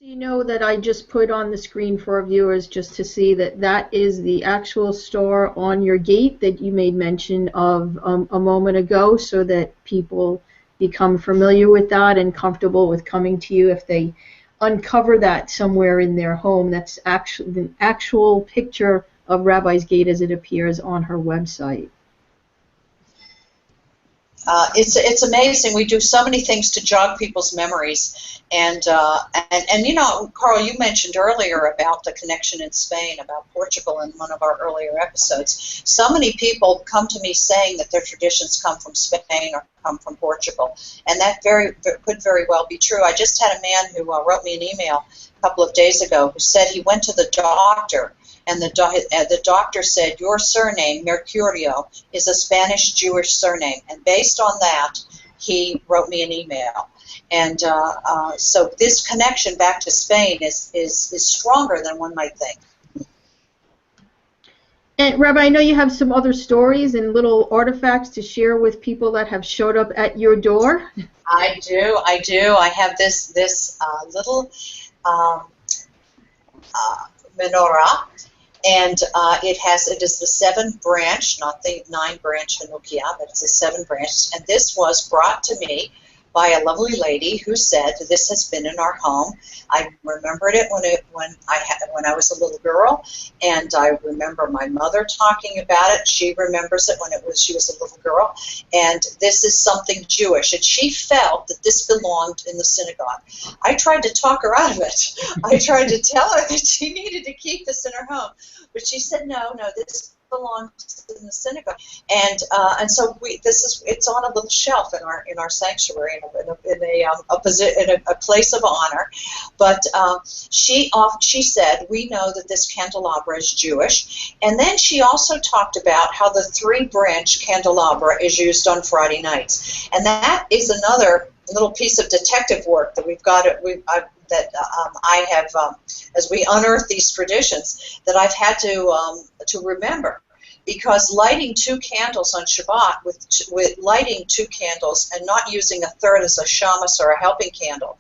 So you know that I just put on the screen for our viewers just to see that that is the actual store on your gate that you made mention of a moment ago, so that people become familiar with that and comfortable with coming to you if they uncover that somewhere in their home. That's actually the actual picture of Rabbi's Gate as it appears on her website. It's amazing. We do so many things to jog people's memories, and you know, Carl, you mentioned earlier about the connection in Spain, about Portugal in one of our earlier episodes. So many people come to me saying that their traditions come from Spain or come from Portugal, and that could very well be true. I just had a man who wrote me an email a couple of days ago who said he went to the doctor, and the doctor said, your surname, Mercurio, is a Spanish Jewish surname. And based on that, he wrote me an email. And so this connection back to Spain is stronger than one might think. And Rabbi, I know you have some other stories and little artifacts to share with people that have showed up at your door. I do. I have this little menorah. And it is the 7-branch, not the 9-branch Hanukkah, but it's a 7-branch. And this was brought to me by a lovely lady who said this has been in our home. I remembered it when I was a little girl, and I remember my mother talking about it. She remembers it when she was a little girl, and this is something Jewish. And she felt that this belonged in the synagogue. I tried to talk her out of it. I tried to tell her that she needed to keep this in her home, but she said no, this belongs in the synagogue, and so it's on a little shelf in our sanctuary in a place of honor. But she said, we know that this candelabra is Jewish, and then she also talked about how the 3-branch candelabra is used on Friday nights, and that is another little piece of detective work that we've got. I have, as we unearth these traditions, that I've had to remember, because lighting 2 candles on Shabbat, with lighting 2 candles and not using a third as a shamas or a helping candle,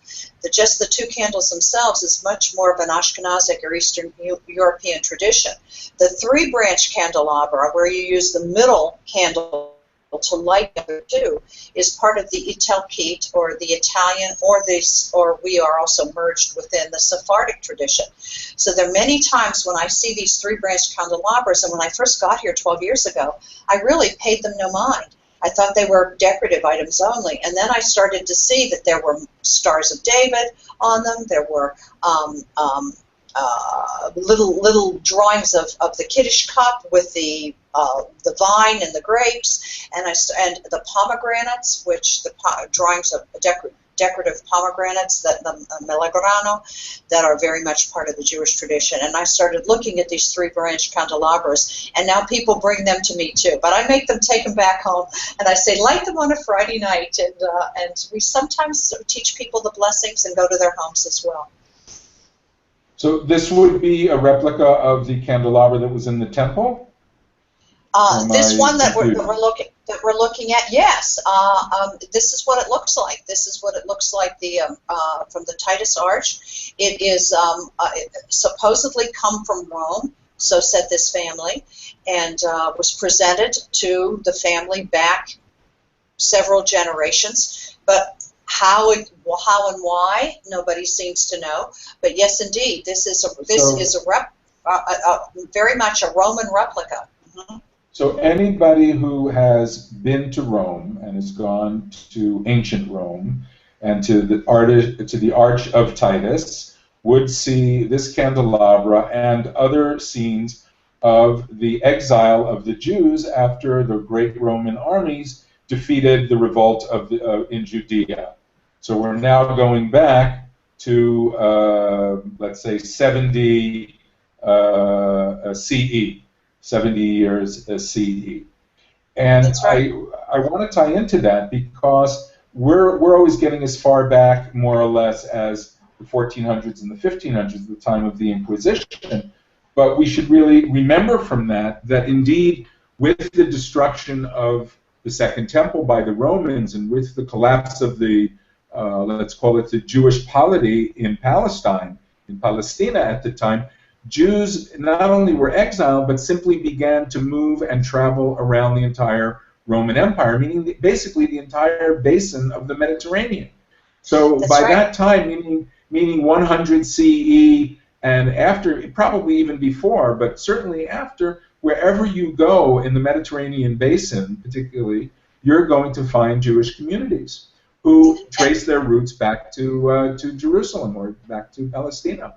just the 2 candles themselves is much more of an Ashkenazic or Eastern European tradition. The 3-branch candelabra, where you use the middle candle to light number 2, is part of the Italkit, or the Italian, or we are also merged within the Sephardic tradition. So there are many times when I see these 3-branch candelabras, and when I first got here 12 years ago, I really paid them no mind. I thought they were decorative items only, and then I started to see that there were stars of David on them. There were little drawings of the Kiddush cup with the vine and the grapes, and the pomegranates, which the drawings of decorative pomegranates, that the melegrano, that are very much part of the Jewish tradition. And I started looking at these 3-branch candelabras, and now people bring them to me too. But I make them take them back home, and I say, light them on a Friday night, and we sometimes teach people the blessings and go to their homes as well. So this would be a replica of the candelabra that was in the temple? This one that we're looking at, yes. This is what it looks like. This is what it looks like from the Titus Arch. It is supposedly come from Rome, so said this family, and was presented to the family back several generations. But how and why, nobody seems to know. But yes, indeed, this is very much a Roman replica. Mm-hmm. So anybody who has been to Rome and has gone to ancient Rome and to the Arch of Titus would see this candelabra and other scenes of the exile of the Jews after the great Roman armies defeated the revolt in Judea. So we're now going back to, let's say, 70 CE. 70 years CE. And that's right. I want to tie into that because we're always getting as far back, more or less, as the 1400s and the 1500s, the time of the Inquisition. But we should really remember from that indeed, with the destruction of the Second Temple by the Romans and with the collapse of the let's call it the Jewish polity in Palestine, in Palestina at the time, Jews not only were exiled, but simply began to move and travel around the entire Roman Empire, meaning basically the entire basin of the Mediterranean. So That's by right. that time, meaning 100 CE, and after, probably even before, but certainly after, wherever you go in the Mediterranean basin, particularly, you're going to find Jewish communities who trace their roots back to Jerusalem or back to Palestina.